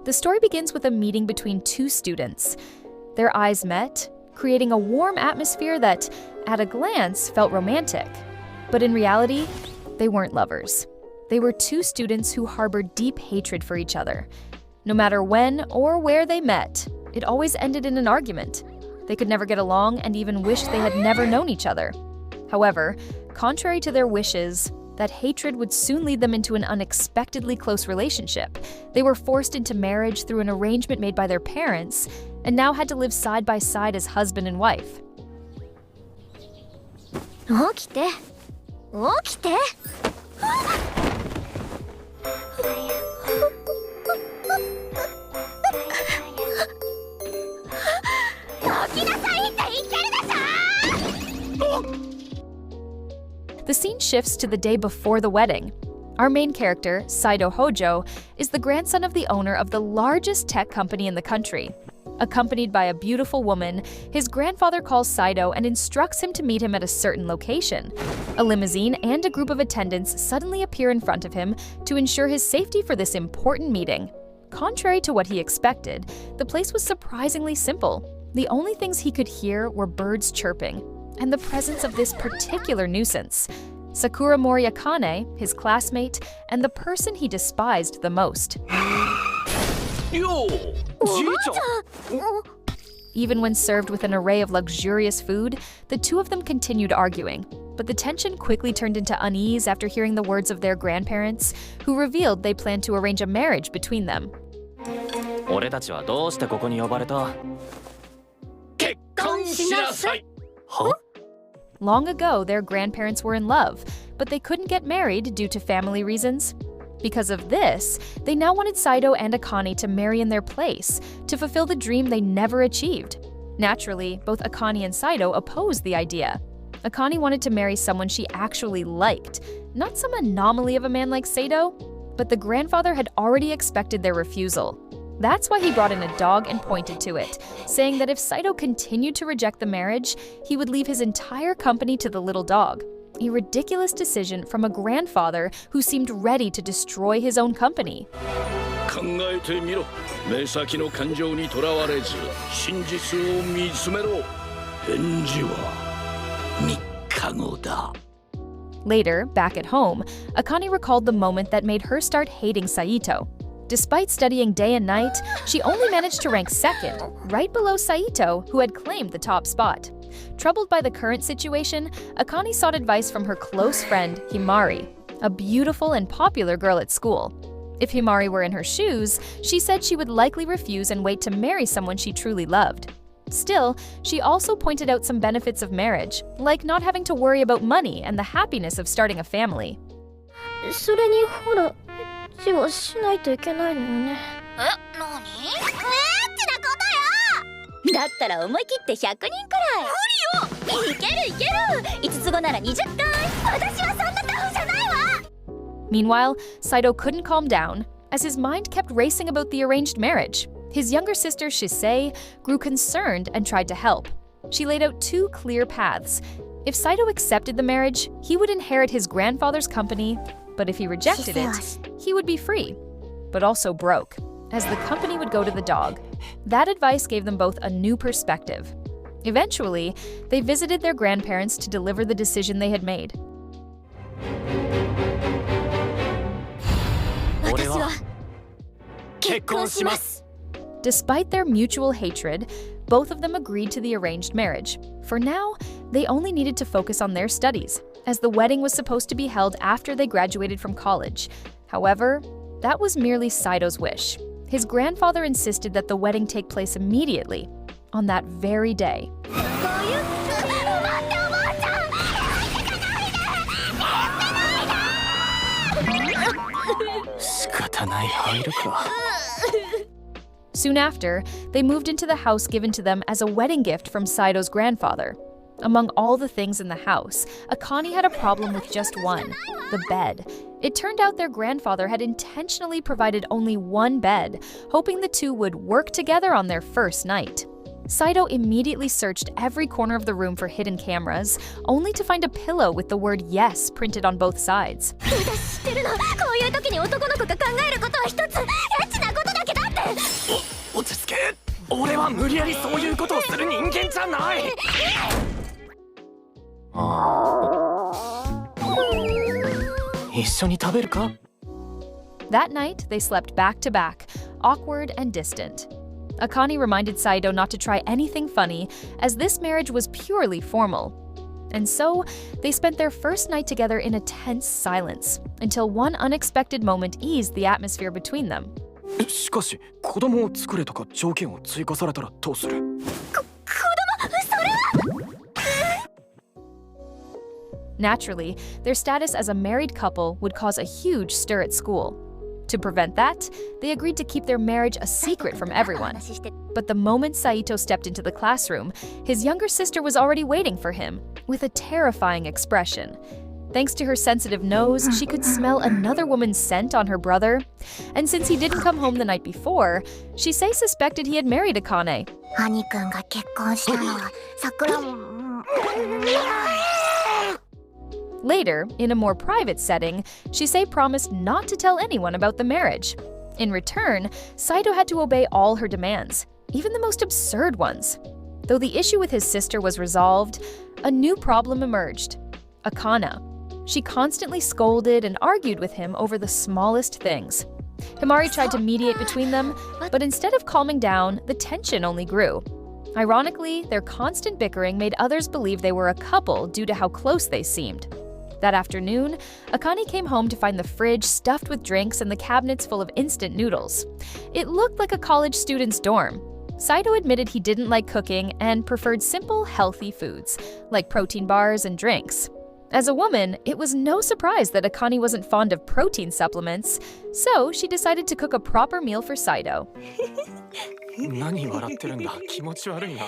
The story begins with a meeting between two students. Their eyes met, creating a warm atmosphere that, at a glance, felt romantic. But in reality, they weren't lovers. They were two students who harbored deep hatred for each other. No matter when or where they met, it always ended in an argument. They could never get along and even wished they had never known each other. However, contrary to their wishes, that hatred would soon lead them into an unexpectedly close relationship. They were forced into marriage through an arrangement made by their parents, and now had to live side by side as husband and wife. 起きて起きて起きなさいって言ってるでしょ The scene shifts to the day before the wedding. Our main character, Saito Houjo, is the grandson of the owner of the largest tech company in the country. Accompanied by a beautiful woman, his grandfather calls Saito and instructs him to meet him at a certain location. A limousine and a group of attendants suddenly appear in front of him to ensure his safety for this important meeting. Contrary to what he expected, the place was surprisingly simple. The only things he could hear were birds chirping, and the presence of this particular nuisance, Sakuramori Akane, his classmate, and the person he despised the most. Even when served with an array of luxurious food, the two of them continued arguing. But the tension quickly turned into unease after hearing the words of their grandparents, who revealed they planned to arrange a marriage between them. 俺たちはどうしてここに呼ばれた? 結婚しなさい! Huh? Long ago, their grandparents were in love, but they couldn't get married due to family reasons. Because of this, they now wanted Saito and Akane to marry in their place, to fulfill the dream they never achieved. Naturally, both Akane and Saito opposed the idea. Akane wanted to marry someone she actually liked, not some anomaly of a man like Saito, but the grandfather had already expected their refusal. That's why he brought in a dog and pointed to it, saying that if Saito continued to reject the marriage, he would leave his entire company to the little dog. A ridiculous decision from a grandfather who seemed ready to destroy his own company. 考えてみろ。目先の感情にとらわれず、真実を見つめろ。返事は3日後だ。 Later, back at home, Akane recalled the moment that made her start hating Saito. Despite studying day and night, she only managed to rank second, right below Saito, who had claimed the top spot. Troubled by the current situation, Akane sought advice from her close friend, Himari, a beautiful and popular girl at school. If Himari were in her shoes, she said she would likely refuse and wait to marry someone she truly loved. Still, she also pointed out some benefits of marriage, like not having to worry about money and the happiness of starting a family. それにほらチをしないといけないのよね。え、なに？エッチなことよ。だったら思い切って100人くらい。無理よ。いけるいける。5つ子なら20回。私はそんなタフじゃないわ。 Meanwhile, Saito couldn't calm down, as his mind kept racing about the arranged marriage. His younger sister, Shisei, grew concerned and tried to help. She laid out two clear paths. If Saito accepted the marriage, he would inherit his grandfather's company, but if he rejected it, he would be free, but also broke, as the company would go to the dog. That advice gave them both a new perspective. Eventually, they visited their grandparents to deliver the decision they had made. 私は結婚します。 Despite their mutual hatred, both of them agreed to the arranged marriage. For now, they only needed to focus on their studies, as the wedding was supposed to be held after they graduated from college. However, that was merely Saito's wish. His grandfather insisted that the wedding take place immediately, on that very day. 仕方ない入るか。 Soon after, they moved into the house given to them as a wedding gift from Saito's grandfather. Among all the things in the house, Akane had a problem with just one, the bed. It turned out their grandfather had intentionally provided only one bed, hoping the two would work together on their first night. Saito immediately searched every corner of the room for hidden cameras, only to find a pillow with the word yes printed on both sides. 私知ってるの。こういう時に男の子が考えることは一つ。エッチなことだけだって。落ち着け。俺は無理やりそういうことをする人間じゃない。一緒に食べるか？ That night, they slept back to back, awkward and distant. Akane reminded Saito not to try anything funny, as this marriage was purely formal. And so, they spent their first night together in a tense silence, until one unexpected moment eased the atmosphere between them. しかし、子供を作れとか条件を追加されたらどうする？Naturally, their status as a married couple would cause a huge stir at school. To prevent that, they agreed to keep their marriage a secret from everyone. But the moment Saito stepped into the classroom, his younger sister was already waiting for him, with a terrifying expression. Thanks to her sensitive nose, she could smell another woman's scent on her brother. And since he didn't come home the night before, Shisei suspected he had married Akane. 兄くんが結婚したのは桜も。 Later, in a more private setting, Shisei promised not to tell anyone about the marriage. In return, Saito had to obey all her demands, even the most absurd ones. Though the issue with his sister was resolved, a new problem emerged: Akane. She constantly scolded and argued with him over the smallest things. Himari tried to mediate between them, but instead of calming down, the tension only grew. Ironically, their constant bickering made others believe they were a couple due to how close they seemed. That afternoon, Akane came home to find the fridge stuffed with drinks and the cabinets full of instant noodles. It looked like a college student's dorm. Saito admitted he didn't like cooking and preferred simple, healthy foods, like protein bars and drinks. As a woman, it was no surprise that Akane wasn't fond of protein supplements, so she decided to cook a proper meal for Saito. 何笑ってるんだ。気持ち悪いな。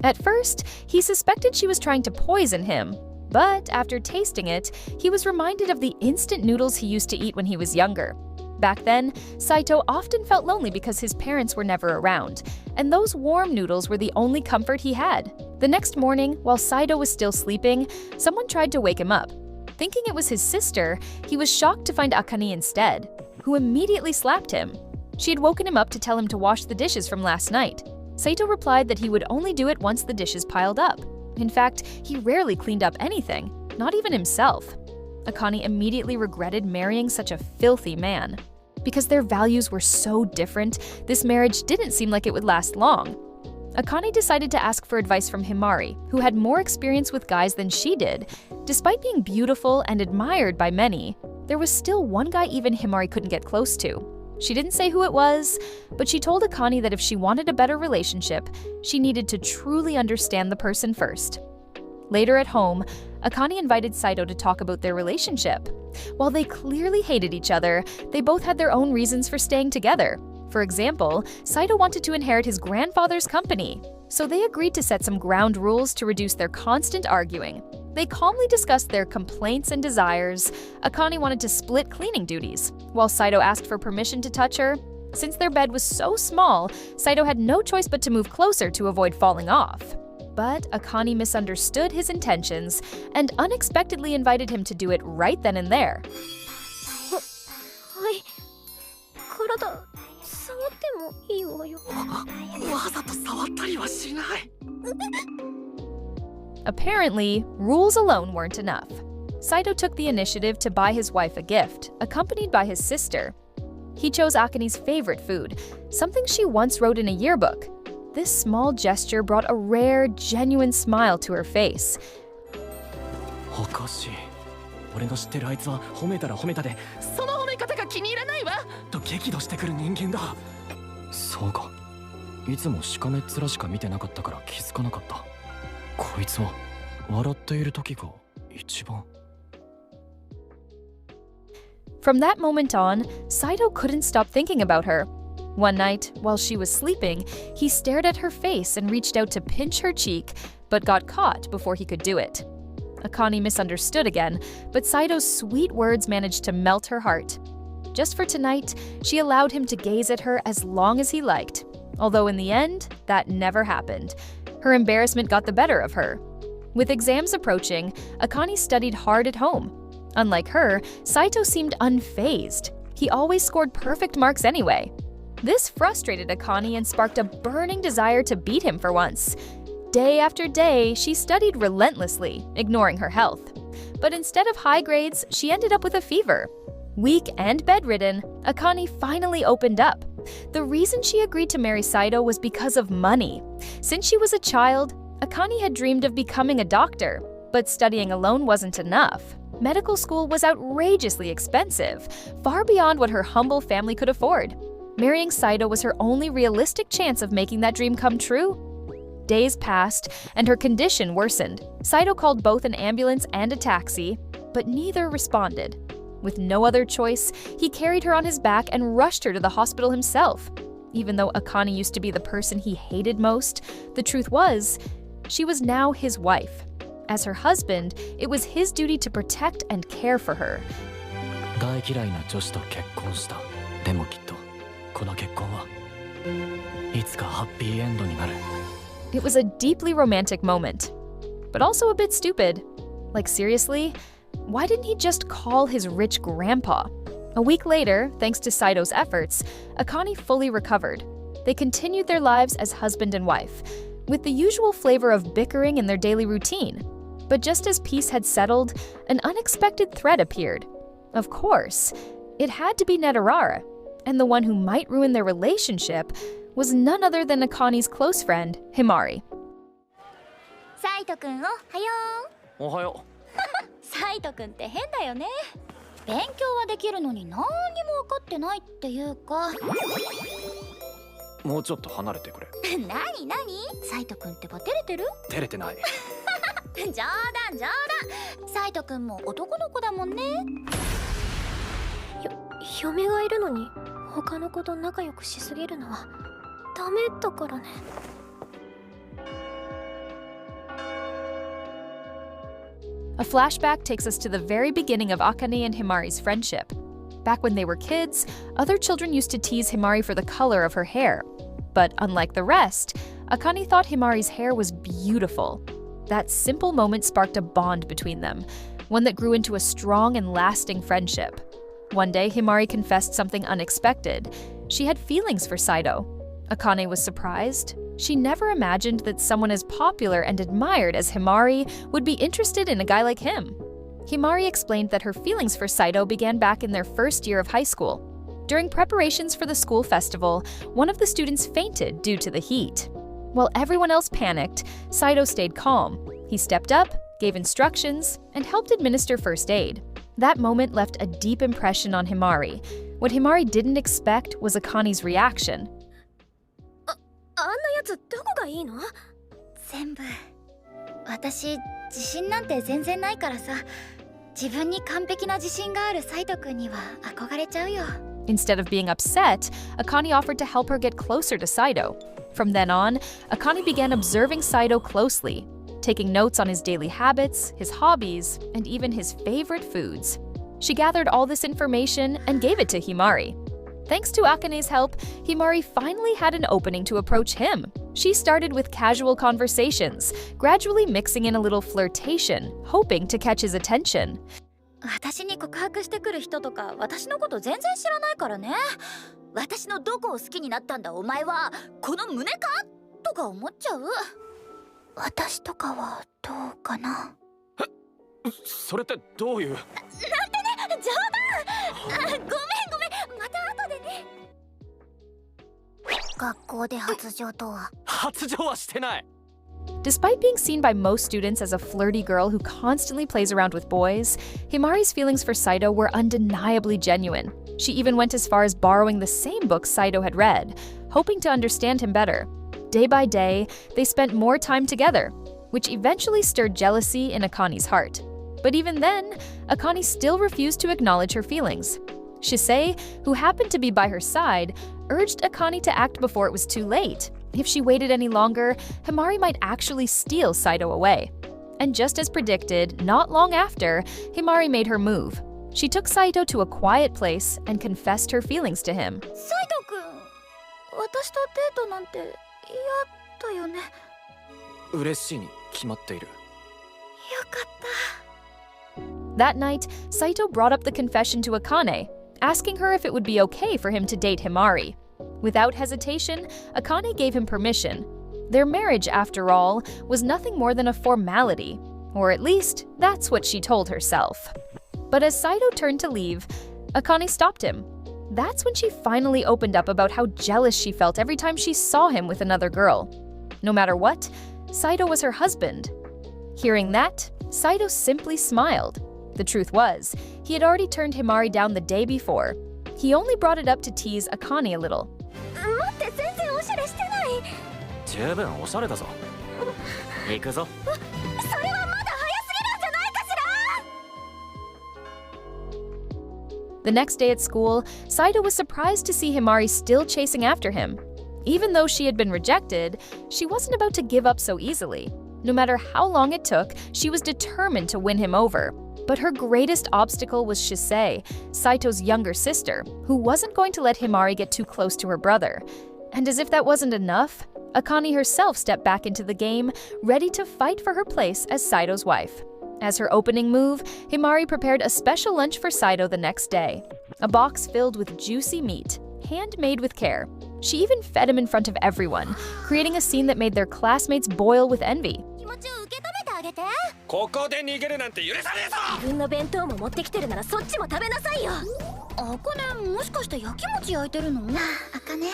At first, he suspected she was trying to poison him, but after tasting it, he was reminded of the instant noodles he used to eat when he was younger. Back then, Saito often felt lonely because his parents were never around, and those warm noodles were the only comfort he had. The next morning, while Saito was still sleeping, someone tried to wake him up. Thinking it was his sister, he was shocked to find Akane instead, who immediately slapped him. She had woken him up to tell him to wash the dishes from last night. Saito replied that he would only do it once the dishes piled up. In fact, he rarely cleaned up anything, not even himself. Akane immediately regretted marrying such a filthy man. Because their values were so different, this marriage didn't seem like it would last long. Akane decided to ask for advice from Himari, who had more experience with guys than she did. Despite being beautiful and admired by many, there was still one guy even Himari couldn't get close to. She didn't say who it was, but she told Akane that if she wanted a better relationship, she needed to truly understand the person first. Later at home, Akane invited Saito to talk about their relationship. While they clearly hated each other, they both had their own reasons for staying together. For example, Saito wanted to inherit his grandfather's company, so they agreed to set some ground rules to reduce their constant arguing. They calmly discussed their complaints and desires. Akane wanted to split cleaning duties, while Saito asked for permission to touch her. Since their bed was so small, Saito had no choice but to move closer to avoid falling off. But Akane misunderstood his intentions and unexpectedly invited him to do it right then and there. はい。体触ってもいいわよ。わざと触ったりはしない。 Apparently, rules alone weren't enough. Saito took the initiative to buy his wife a gift, accompanied by his sister. He chose Akane's favorite food, something she once wrote in a yearbook. This small gesture brought a rare, genuine smile to her face. おかしい。俺の知ってるあいつは褒めたら褒めたで、その褒め方が気に入らないわと激怒してくる人間だ。そうか。いつもしかめっ面しか見てなかったから気づかなかった。こいつは笑っている時が一番。 From that moment on, Saito couldn't stop thinking about her. One night, while she was sleeping, he stared at her face and reached out to pinch her cheek, but got caught before he could do it. Akane misunderstood again, but Saito's sweet words managed to melt her heart. Just for tonight, she allowed him to gaze at her as long as he liked. Although in the end, that never happened. Her embarrassment got the better of her. With exams approaching, Akane studied hard at home. Unlike her, Saito seemed unfazed. He always scored perfect marks anyway. This frustrated Akane and sparked a burning desire to beat him for once. Day after day, she studied relentlessly, ignoring her health. But instead of high grades, she ended up with a fever. Weak and bedridden, Akane finally opened up. The reason she agreed to marry Saito was because of money. Since she was a child, Akane had dreamed of becoming a doctor, but studying alone wasn't enough. Medical school was outrageously expensive, far beyond what her humble family could afford. Marrying Saito was her only realistic chance of making that dream come true. Days passed, and her condition worsened. Saito called both an ambulance and a taxi, but neither responded. With no other choice, he carried her on his back and rushed her to the hospital himself. Even though Akane used to be the person he hated most, the truth was, she was now his wife. As her husband, it was his duty to protect and care for her. 大嫌いな女子と結婚した。でもきっとこの結婚はいつかハッピーエンドになる。 It was a deeply romantic moment, but also a bit stupid. Like seriously, why didn't he just call his rich grandpa? A week later, thanks to Saito's efforts, Akane fully recovered. They continued their lives as husband and wife, with the usual flavor of bickering in their daily routine. But just as peace had settled, an unexpected threat appeared. Of course, it had to be Netarara, and the one who might ruin their relationship was none other than Akane's close friend, Himari. サイトくんおはよう。おはよサイトくんって変だよね。勉強はできるのに何にも分かってないっていうか。う。もうちょっと離れてくれ。何サイトくんってば照れてる？照れてない。冗談。サイトくんも男の子だもんね。嫁がいるのに他の子と仲良くしすぎるのはダメだからね。A flashback takes us to the very beginning of Akane and Himari's friendship. Back when they were kids, other children used to tease Himari for the color of her hair. But unlike the rest, Akane thought Himari's hair was beautiful. That simple moment sparked a bond between them, one that grew into a strong and lasting friendship. One day, Himari confessed something unexpected. She had feelings for Saito. Akane was surprised. She never imagined that someone as popular and admired as Himari would be interested in a guy like him. Himari explained that her feelings for Saito began back in their first year of high school. During preparations for the school festival, one of the students fainted due to the heat. While everyone else panicked, Saito stayed calm. He stepped up, gave instructions, and helped administer first aid. That moment left a deep impression on Himari. What Himari didn't expect was Akane's reaction. あんなやつどこがいいの？全部。私自信なんて全然ないからさ。自分に完璧な自信があるサイトくんには憧れちゃうよ。Instead of being upset, Akane offered to help her get closer to Saito. From then on, Akane began observing Saito closely, taking notes on his daily habits, his hobbies, and even his favorite foods. She gathered all this information and gave it to Himari. Thanks to Akane's help, Himari finally had an opening to approach him. She started with casual conversations, gradually mixing in a little flirtation, hoping to catch his attention. 私に告白してくる人とか私のこと全然知らないからね。私のどこを好きになったんだお前は。この胸かとか思っちゃう。私とかはどうかな。それってどういう。なんてね、冗談。ごめん。また後でね。学校で発情とは。発情はしてない。Despite being seen by most students as a flirty girl who constantly plays around with boys, Himari's feelings for Saito were undeniably genuine. She even went as far as borrowing the same books Saito had read, hoping to understand him better. Day by day, they spent more time together, which eventually stirred jealousy in Akane's heart. But even then, Akane still refused to acknowledge her feelings. Shisei, who happened to be by her side, urged Akane to act before it was too late. If she waited any longer, Himari might actually steal Saito away. And just as predicted, not long after, Himari made her move. She took Saito to a quiet place and confessed her feelings to him. サイトくん、私とデートなんて嫌だよね。嬉しいに決まっている。よかった。 That night, Saito brought up the confession to Akane, asking her if it would be okay for him to date Himari. Without hesitation, Akane gave him permission. Their marriage, after all, was nothing more than a formality, or at least that's what she told herself. But as Saito turned to leave, Akane stopped him. That's when she finally opened up about how jealous she felt every time she saw him with another girl. No matter what, Saito was her husband. Hearing that, Saito simply smiled. The truth was, he had already turned Himari down the day before. He only brought it up to tease Akane a little. 待って、全然おしゃれしてない。十分おしゃれだぞ。行くぞ。それはまだ早すぎるんじゃないかしら。 The next day at school, Saito was surprised to see Himari still chasing after him. Even though she had been rejected, she wasn't about to give up so easily. No matter how long it took, she was determined to win him over. But her greatest obstacle was Shisei, Saito's younger sister, who wasn't going to let Himari get too close to her brother. And as if that wasn't enough, Akane herself stepped back into the game, ready to fight for her place as Saito's wife. As her opening move, Himari prepared a special lunch for Saito the next day. A box filled with juicy meat, handmade with care. She even fed him in front of everyone, creating a scene that made their classmates boil with envy. 気持ちを受け止めてあげて。ここで逃げるなんて許さねえぞ。自分の弁当も持ってきてるならそっちも食べなさいよ。あかね、もしかして焼き餅焼いてるの？あかね、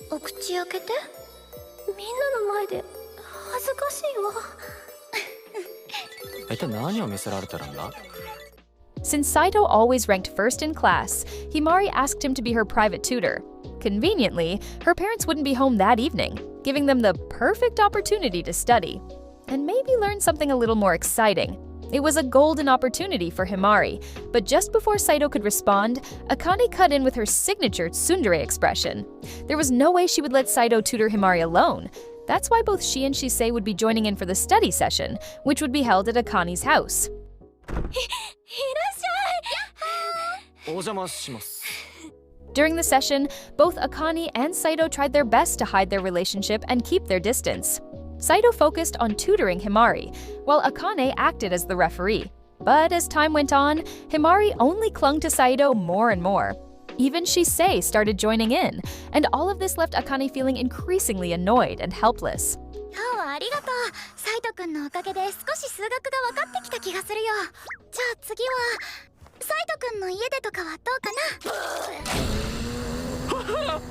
お口開けて。みんなの前で恥ずかしいわ。一体何を見せられてるんだ? Since Saito always ranked first in class, Himari asked him to be her private tutor. Conveniently, her parents wouldn't be home that evening, giving them the perfect opportunity to study. And maybe learn something a little more exciting. It was a golden opportunity for Himari, but just before Saito could respond, Akane cut in with her signature tsundere expression. There was no way she would let Saito tutor Himari alone. That's why both she and Shisei would be joining in for the study session, which would be held at Akane's house. いらっしゃい。お邪魔します。 During the session, both Akane and Saito tried their best to hide their relationship and keep their distance. Saito focused on tutoring Himari, while Akane acted as the referee. But as time went on, Himari only clung to Saito more and more. Even Shisei started joining in, and all of this left Akane feeling increasingly annoyed and helpless. 今日はありがとう。サイトくんのおかげで少し数学が分かってきた気がするよ。じゃあ次はサイトくんの家でとかはどうかな。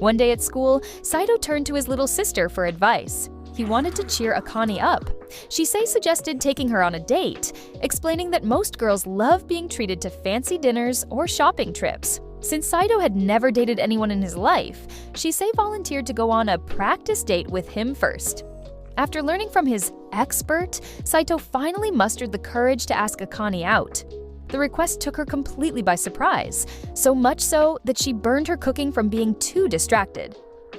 One day at school, Saito turned to his little sister for advice. He wanted to cheer Akane up. Shisei suggested taking her on a date, explaining that most girls love being treated to fancy dinners or shopping trips. Since Saito had never dated anyone in his life, Shisei volunteered to go on a practice date with him first. After learning from his expert, Saito finally mustered the courage to ask Akane out. The request took her completely by surprise, so much so that she burned her cooking from being too distracted.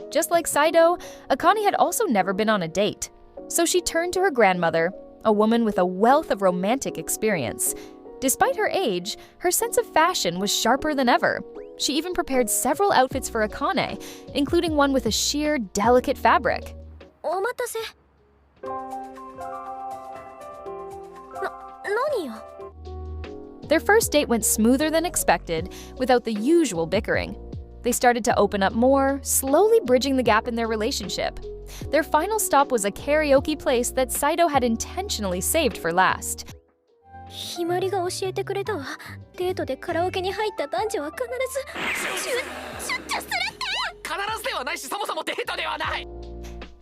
Just like Saito, Akane had also never been on a date. So she turned to her grandmother, a woman with a wealth of romantic experience. Despite her age, her sense of fashion was sharper than ever. She even prepared several outfits for Akane, including one with a sheer, delicate fabric. お待たせ。何よ。 Their first date went smoother than expected, without the usual bickering. They started to open up more, slowly bridging the gap in their relationship. Their final stop was a karaoke place that Saito had intentionally saved for last. ひまりが教えてくれたわ。デートでカラオケに入った男女は必ずシュッチュするって。必ずではないし、そもそもデートではない。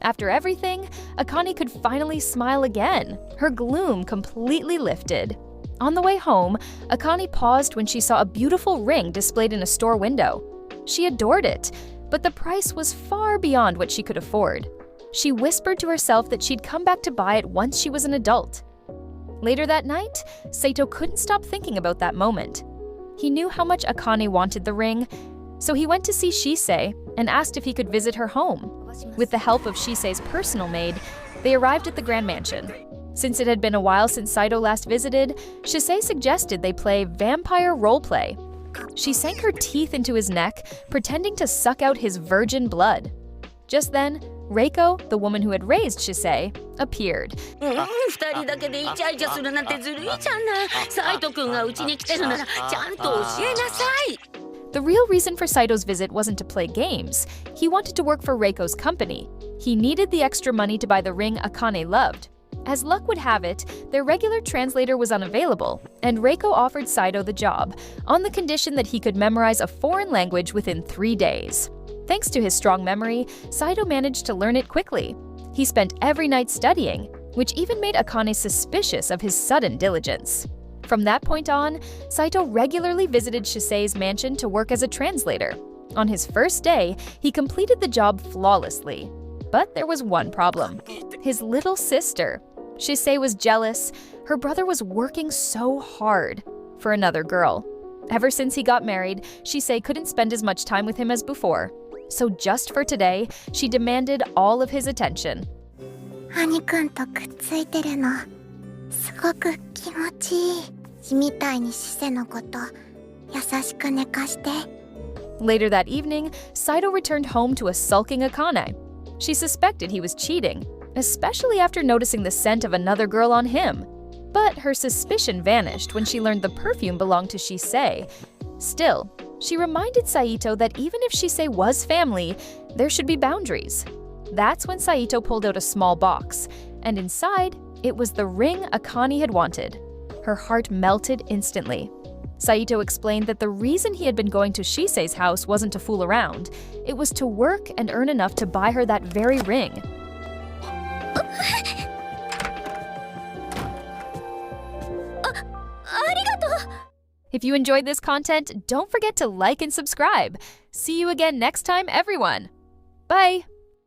After everything, Akane could finally smile again. Her gloom completely lifted. On the way home, Akane paused when she saw a beautiful ring displayed in a store window. She adored it, but the price was far beyond what she could afford. She whispered to herself that she'd come back to buy it once she was an adult. Later that night, Saito couldn't stop thinking about that moment. He knew how much Akane wanted the ring, so he went to see Shisei and asked if he could visit her home. With the help of Shisei's personal maid, they arrived at the Grand Mansion. Since it had been a while since Saito last visited, Shisei suggested they play vampire roleplay. She sank her teeth into his neck, pretending to suck out his virgin blood. Just then, Reiko, the woman who had raised Shisei, appeared. 二人だけでイチャイチャするなんてずるいじゃない。サイト君がうちに来てるならちゃんと教えなさい。The real reason for Saito's visit wasn't to play games. He wanted to work for Reiko's company. He needed the extra money to buy the ring Akane loved. As luck would have it, their regular translator was unavailable, and Reiko offered Saito the job, on the condition that he could memorize a foreign language within 3 days. Thanks to his strong memory, Saito managed to learn it quickly. He spent every night studying, which even made Akane suspicious of his sudden diligence. From that point on, Saito regularly visited Shisei's mansion to work as a translator. On his first day, he completed the job flawlessly. But there was one problem: his little sister. Shisei was jealous. Her brother was working so hard for another girl. Ever since he got married, Shisei couldn't spend as much time with him as before. So just for today, she demanded all of his attention. 兄くんとくっついてるのすごく気持ちいい。日みたいにシセのこと優しく寝かして。 Later that evening, Saito returned home to a sulking Akane. She suspected he was cheating, especially after noticing the scent of another girl on him. But her suspicion vanished when she learned the perfume belonged to Shisei. Still, she reminded Saito that even if Shisei was family, there should be boundaries. That's when Saito pulled out a small box, and inside, it was the ring Akane had wanted. Her heart melted instantly. Saito explained that the reason he had been going to Shisei's house wasn't to fool around. It was to work and earn enough to buy her that very ring. If you enjoyed this content, don't forget to like and subscribe. See you again next time, everyone. Bye!